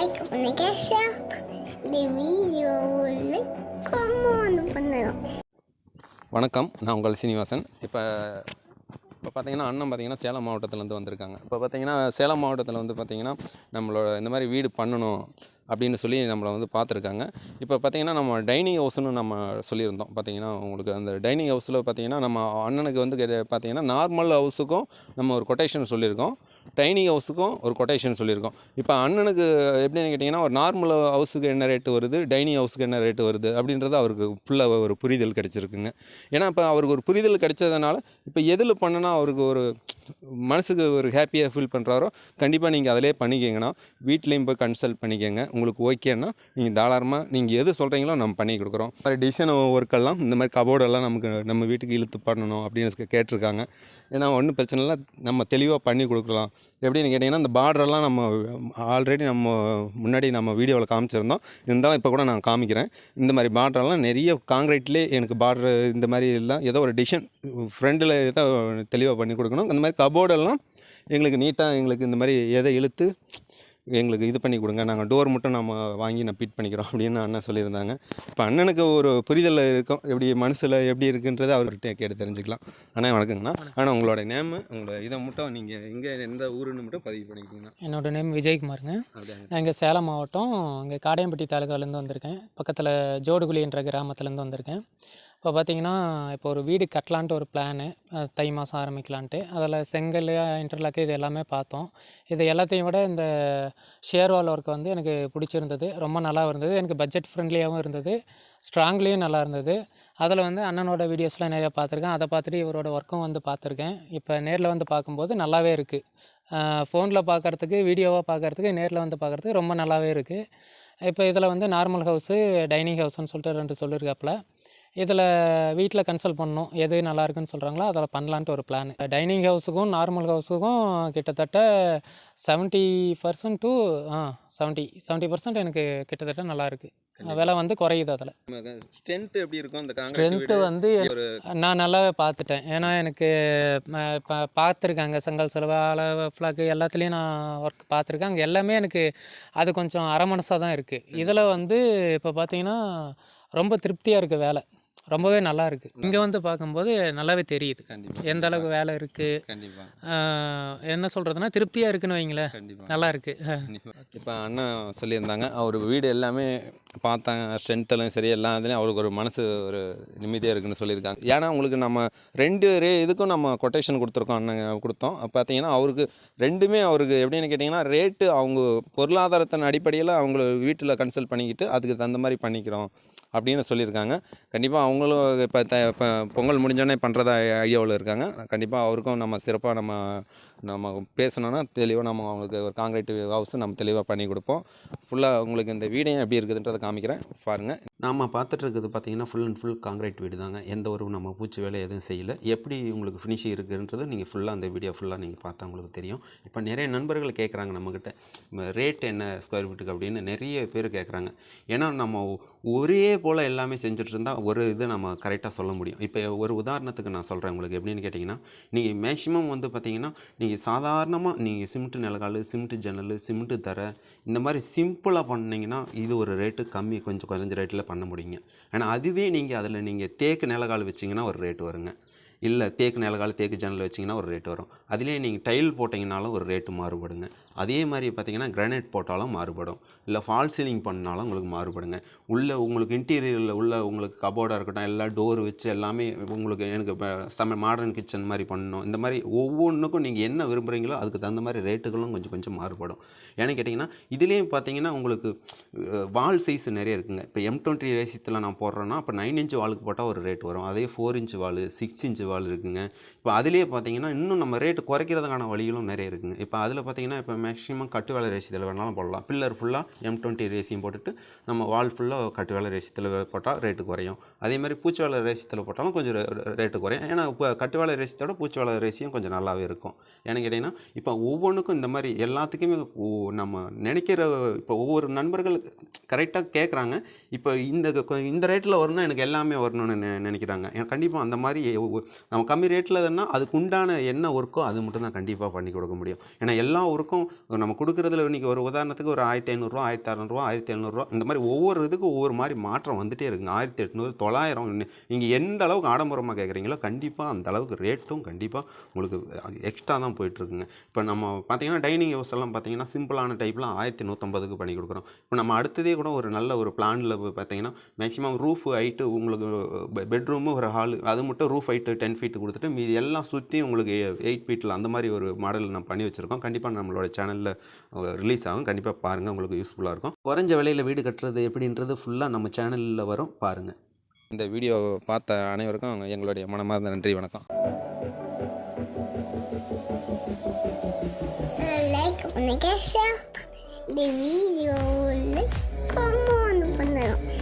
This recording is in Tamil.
லைக் பண்ணுங்க, ஷேர் இந்த வீடியோவில் கமெண்ட் பண்ணுங்க. வணக்கம், நான் உங்கள் சீனிவாசன். இப்போ பார்த்தீங்கன்னா அண்ணன் பார்த்தீங்கன்னா சேலம் மாவட்டத்துலேருந்து வந்திருக்காங்க. இப்போ பார்த்தீங்கன்னா சேலம் மாவட்டத்தில் வந்து பார்த்தீங்கன்னா நம்மளோட இந்த மாதிரி வீடு பண்ணணும் அப்படின்னு சொல்லி நம்மளை வந்து பார்த்துருக்காங்க. இப்போ பார்த்தீங்கன்னா நம்ம டைனிங் ஹவுஸ்னு நம்ம சொல்லியிருந்தோம். பார்த்தீங்கன்னா உங்களுக்கு அந்த டைனிங் ஹவுஸில் பார்த்தீங்கன்னா நம்ம அண்ணனுக்கு வந்து பார்த்தீங்கன்னா நார்மல் ஹவுஸுக்கும் நம்ம ஒரு கொட்டேஷன் சொல்லியிருக்கோம், டைனிங் ஹவுஸுக்கும் ஒரு கொட்டேஷன் சொல்லியிருக்கோம். இப்போ அண்ணனுக்கு எப்படின்னு கேட்டிங்கன்னா ஒரு நார்மல் ஹவுஸுக்கு என்ன ரேட்டு வருது, டைனிங் ஹவுஸுக்கு என்ன ரேட்டு வருது அப்படின்றது அவருக்கு ஃபுல்லாக ஒரு புரிதல் கிடச்சிருக்குங்க. ஏன்னா இப்போ அவருக்கு ஒரு புரிதல் கிடைச்சதுனால இப்போ எதில் பண்ணுனா அவருக்கு ஒரு மனசுக்கு ஒரு ஹாப்பியாக ஃபீல் பண்ணுறாரோ கண்டிப்பாக நீங்கள் அதிலே பண்ணிக்கிங்கன்னா, வீட்லேயும் போய் கன்சல்ட் பண்ணிக்கோங்க. உங்களுக்கு ஓகேன்னா நீங்கள் தாராளமாக நீங்கள் எது சொல்கிறீங்களோ நம்ம பண்ணி கொடுக்குறோம். மாதிரி டிசைன் ஒர்க்கெல்லாம் இந்த மாதிரி கபோர்டெல்லாம் நம்ம வீட்டுக்கு இழுத்து பண்ணணும் அப்படின்னு கேட்டிருக்காங்க. ஏன்னா ஒன்றும் பிரச்சனை இல்லை, நம்ம தெளிவாக பண்ணி கொடுக்கலாம். எப்படின்னு கேட்டிங்கன்னா இந்த பார்டரெல்லாம் நம்ம ஆல்ரெடி முன்னாடி நம்ம வீடியோவில் காமிச்சிருந்தோம். இருந்தாலும் இப்போ கூட நான் காமிக்கிறேன். இந்த மாதிரி பார்டரெல்லாம் நிறைய காங்கிரீட்லேயே எனக்கு பார்டர் இந்த மாதிரி எல்லாம் ஏதோ ஒரு டிசைன் ஃப்ரண்டில் ஏதோ தெளிவாக பண்ணி கொடுக்கணும். அந்த மாதிரி கபோர்டெல்லாம் எங்களுக்கு நீட்டாக எங்களுக்கு இந்த மாதிரி எதை இழுத்து எங்களுக்கு இது பண்ணி கொடுங்க, நாங்கள் டோர் மட்டும் நம்ம வாங்கி நான் ஃபிட் பண்ணிக்கிறோம் அப்படின்னு அண்ணன் சொல்லியிருந்தாங்க. இப்போ அண்ணனுக்கு ஒரு புரிதல் இருக்கும், எப்படி மனசில் எப்படி இருக்குன்றது அவர்கிட்ட கேட்டு தெரிஞ்சுக்கலாம். அண்ணா வணக்கங்கண்ணா. ஆனால் உங்களோட நேமு உங்களோட இதை மட்டும் நீங்கள் எங்கே எந்த ஊருன்னு மட்டும் பதிவு பண்ணிக்கிங்கண்ணா. என்னோடய நேம் விஜயகுமாருங்க. நான் இங்கே சேலம் மாவட்டம் இங்கே காடையம்பட்டி தாலுகாலேருந்து வந்திருக்கேன். பக்கத்தில் ஜோடுகுழி என்ற கிராமத்துலேருந்து வந்திருக்கேன். இப்போ பார்த்திங்கன்னா இப்போ ஒரு வீடு கட்டலான்ட்டு ஒரு பிளானு, தை மாதம் ஆரம்பிக்கலான்ட்டு. அதில் செங்கல், இன்டர்லாக்கு இது எல்லாமே பார்த்தோம். இது எல்லாத்தையும் விட இந்த ஷேர் வால் ஒர்க் வந்து எனக்கு பிடிச்சிருந்தது, ரொம்ப நல்லா இருந்தது. எனக்கு பட்ஜெட் ஃப்ரெண்ட்லியாகவும் இருந்தது, ஸ்ட்ராங்லேயும் நல்லா இருந்தது. அதில் வந்து அண்ணனோட வீடியோஸ்லாம் நிறையா பார்த்துருக்கேன். அதை பார்த்துட்டு இவரோட ஒர்க்கும் வந்து பார்த்துருக்கேன். இப்போ நேரில் வந்து பார்க்கும்போது நல்லாவே இருக்குது. ஃபோனில் பார்க்குறதுக்கு, வீடியோவாக பார்க்குறதுக்கு, நேரில் வந்து பார்க்குறதுக்கு ரொம்ப நல்லாவே இருக்குது. இப்போ இதில் வந்து நார்மல் ஹவுஸு, டைனிங் ஹவுஸ்ன்னு சொல்லிட்டு 2 சொல்லியிருக்காப்புல. இதில் வீட்டில் கன்சல்ட் பண்ணணும், எது நல்லா இருக்குன்னு சொல்கிறாங்களோ அதில் பண்ணலான்ட்டு ஒரு பிளான். டைனிங் ஹவுஸுக்கும் நார்மல் ஹவுஸுக்கும் கிட்டத்தட்ட 70% டு 70% எனக்கு கிட்டத்தட்ட நல்லாயிருக்கு. விலை வந்து குறையுது. அதில் ஸ்ட்ரென்த் எப்படி இருக்கும்? அந்த ஸ்ட்ரென்த்து வந்து நான் நல்லாவே பார்த்துட்டேன். ஏன்னா எனக்கு இப்போ பார்த்துருக்காங்க செங்கல் செலவு, அளவு, ஃப்ளாக்கு எல்லாத்துலேயும் நான் ஒர்க் பார்த்துருக்கேன். அங்கே எல்லாமே எனக்கு அது கொஞ்சம் அரை மனசாக தான் இருக்குது. இதில் வந்து இப்போ பார்த்தீங்கன்னா ரொம்ப திருப்தியாக இருக்குது, வேலை ரொம்பவே நல்லா இருக்குது. இங்கே வந்து பார்க்கும்போது நல்லாவே தெரியுது எந்த அளவுக்கு வேலை இருக்குது. என்ன சொல்கிறதுனா திருப்தியாக இருக்குன்னு வைங்களேன், நல்லா இருக்குது. இப்போ அண்ணன் சொல்லியிருந்தாங்க அவர் வீடு எல்லாமே பார்த்தாங்க, ஸ்ட்ரென்த்தெல்லாம் சரி எல்லாம் இதுலேயும் அவருக்கு ஒரு மனசு ஒரு நிம்மதியாக இருக்குதுன்னு சொல்லியிருக்காங்க. ஏன்னா உங்களுக்கு நம்ம 2 இதுக்கும் நம்ம கொட்டேஷன் கொடுத்துருக்கோம், அண்ணன் கொடுத்தோம். பார்த்தீங்கன்னா அவருக்கு ரெண்டுமே அவருக்கு எப்படின்னு கேட்டிங்கன்னா ரேட்டு அவங்க பொருளாதாரத்தின் அடிப்படையில் அவங்கள வீட்டில் கன்சல்ட் பண்ணிக்கிட்டு அதுக்கு தகுந்த மாதிரி பண்ணிக்கிறோம் அப்படின்னு சொல்லியிருக்காங்க. கண்டிப்பாக அவங்களும் இப்போ பொங்கல் முடிஞ்சோடனே பண்ணுறதா ஐடியாவில் இருக்காங்க. கண்டிப்பாக அவருக்கும் நம்ம சிறப்பாக நம்ம பேசணுன்னா தெளிவாக நம்ம அவங்களுக்கு ஒரு காங்கிரீட் ஹவுஸ் நம்ம தெளிவாக பண்ணி கொடுப்போம். ஃபுல்லாக உங்களுக்கு இந்த வீடையும் எப்படி இருக்குதுன்றதை காமிக்கிறேன் பாருங்கள். நாம் பார்த்துட்டு இருக்குது பார்த்திங்கன்னா ஃபுல் அண்ட் ஃபுல் காங்கிரீட் வீடு தாங்க. எந்த ஒரு நம்ம பூச்சி வேலை எதுவும் செய்யலை. எப்படி உங்களுக்கு ஃபினிஷிங் இருக்குன்றது நீங்கள் ஃபுல்லாக அந்த வீடியோ ஃபுல்லாக நீங்கள் பார்த்தா உங்களுக்கு தெரியும். இப்போ நிறைய நண்பர்கள் கேட்குறாங்க நம்மக்கிட்ட ரேட் என்ன ஸ்கொயர் ஃபீட்டுக்கு அப்படின்னு நிறைய பேர் கேட்குறாங்க. ஏன்னா நம்ம ஒரே போல் எல்லாமே செஞ்சுட்டு இருந்தால் ஒரு இது நம்ம கரெக்டாக சொல்ல முடியும். இப்போ ஒரு உதாரணத்துக்கு நான் சொல்கிறேன் உங்களுக்கு. எப்படின்னு கேட்டிங்கன்னா நீங்கள் மேக்ஸிமம் வந்து பார்த்திங்கன்னா நீங்கள் சாதாரணமாக நீங்கள் சிமெண்ட்டு நிலக்கால், சிமெண்ட்டு ஜன்னல், சிமெண்ட்டு தரை இந்த மாதிரி சிம்பிளாக பண்ணிங்கன்னா இது ஒரு ரேட்டு கம்மி, கொஞ்சம் குறைஞ்ச ரேட்டில் பண்ண முடியுங்க. ஆனால் அதுவே நீங்கள் அதில் நீங்கள் தேக்கு நிலக்கால் வச்சிங்கன்னா ஒரு ரேட்டு வருங்க, இல்லை தேக்கு நிலக்கால் தேக்கு ஜன்னல் வச்சிங்கன்னா ஒரு ரேட்டு வரும். அதிலே நீங்கள் டைல் போட்டிங்கனாலும் ஒரு ரேட்டு மாறுபடுங்க. அதே மாதிரி பார்த்திங்கன்னா கிரானைட் போட்டாலும் மாறுபடும், இல்லை ஃபால் சீலிங் பண்ணாலும் உங்களுக்கு மாறுபடுங்க. உள்ளே உங்களுக்கு இன்டீரியரில் உள்ள உங்களுக்கு கபோர்டாக இருக்கட்டும், எல்லாம் டோர் வச்சு எல்லாமே உங்களுக்கு எனக்கு இப்போ மாடர்ன் கிச்சன் மாதிரி பண்ணணும். இந்த மாதிரி ஒவ்வொன்றுக்கும் நீங்கள் என்ன விரும்புகிறீங்களோ அதுக்கு தகுந்த மாதிரி ரேட்டுகளும் கொஞ்சம் கொஞ்சம் மாறுபடும். ஏன்னு கேட்டிங்கன்னா இதுலேயும் பார்த்தீங்கன்னா உங்களுக்கு வால் சைஸ் நிறைய இருக்குங்க. இப்போ M20 ரேசியத்தில் நான் போடுறேன்னா இப்போ 9 இன்ச் வாலுக்கு போட்டால் ஒரு ரேட் வரும். அதே 4 இன்ச் வால், 6 இன்ச் வால் இருக்குங்க. இப்போ அதிலே பார்த்தீங்கன்னா இன்னும் நம்ம ரேட்டு குறைக்கிறதுக்கான வழிகளும் நிறைய இருக்குங்க. இப்போ அதில் பார்த்தீங்கன்னா இப்போ மேக்ஸிமம் கட்டு வேலை ரேசியத்தில் வேணாலும் போடலாம். பில்லர் ஃபுல்லாக M20 ரேசியம் போட்டுட்டு நம்ம வால் ஃபுல்லாக கட்டு வேலை ரேசியத்தில் போட்டால் ரேட்டு குறையும். அதே மாதிரி பூச்சி வேலை ரேசியத்தில் போட்டாலும் கொஞ்சம் ரேட்டு குறையும். ஏன்னா இப்போ கட்டு வேலை ரேசியத்தோட பூச்சி வேலை ரேசியம் கொஞ்சம் நல்லாவே இருக்கும். ஏன்னு கேட்டிங்கன்னா இப்போ ஒவ்வொன்றுக்கும் இந்த மாதிரி எல்லாத்துக்குமே நம்ம நினைக்கிற இப்போ ஒவ்வொரு நண்பர்கள் கரெக்டாக கேட்குறாங்க. இப்போ இந்த ரேட்டில் வரணும்னா எனக்கு எல்லாமே வரணும்னு நினைக்கிறாங்க. கண்டிப்பாக அந்த மாதிரி நம்ம கம்மி ரேட்டில் கொடுத்தோன்னா அதுக்கு உண்டான என்ன ஒர்க்கோ அது மட்டும் தான் கண்டிப்பாக பண்ணி கொடுக்க முடியும். ஏன்னா எல்லா ஒர்க்கும் நம்ம கொடுக்குறதுல இன்றைக்கி ஒரு உதாரணத்துக்கு ஒரு 1500 1600 1700 இந்த மாதிரி ஒவ்வொரு இதுக்கும் ஒவ்வொரு மாதிரி மாற்றம் வந்துகிட்டே இருக்குங்க. 1800 900 நீங்கள் எந்த அளவுக்கு ஆடம்பரமாக கேட்குறீங்களோ கண்டிப்பாக அந்த அளவுக்கு ரேட்டும் கண்டிப்பாக உங்களுக்கு எக்ஸ்ட்ரா தான் போயிட்டுருக்குங்க. இப்போ நம்ம பார்த்தீங்கன்னா டைனிங் ஹவுஸ் எல்லாம் பார்த்தீங்கன்னா சிம்பிளான டைப்லாம் 1150க்கு பண்ணி கொடுக்குறோம். இப்போ நம்ம அடுத்ததே கூட ஒரு நல்ல ஒரு பிளானில் பார்த்தீங்கன்னா மேக்ஸிமம் ரூஃப் ஹைட்டு உங்களுக்கு பெட்ரூமு ஒரு ஹால் அது மட்டும் ரூஃப் ஹைட்டு 10 ஃபீட் கொடுத்துட்டு மீதி எல்லாம் சுற்றி உங்களுக்கு 8 ஃபீட்டில் அந்த மாதிரி ஒரு மாடல் நம்ம பண்ணி வச்சுருக்கோம். கண்டிப்பாக நம்மளோட சேனலில் ரிலீஸ் ஆகும். கண்டிப்பாக பாருங்கள், உங்களுக்கு யூஸ்ஃபுல்லாக இருக்கும். குறைஞ்ச விலையில் வீடு கட்டுறது எப்படின்றது ஃபுல்லாக நம்ம சேனலில் வரும், பாருங்கள். இந்த வீடியோ பார்த்த அனைவருக்கும் எங்களுடைய மனமார்ந்த நன்றி, வணக்கம். லைக் பண்ணுங்க, ஷேர் பண்ணுங்க. இந்த வீடியோவில் கமெண்ட் பண்ணுங்க.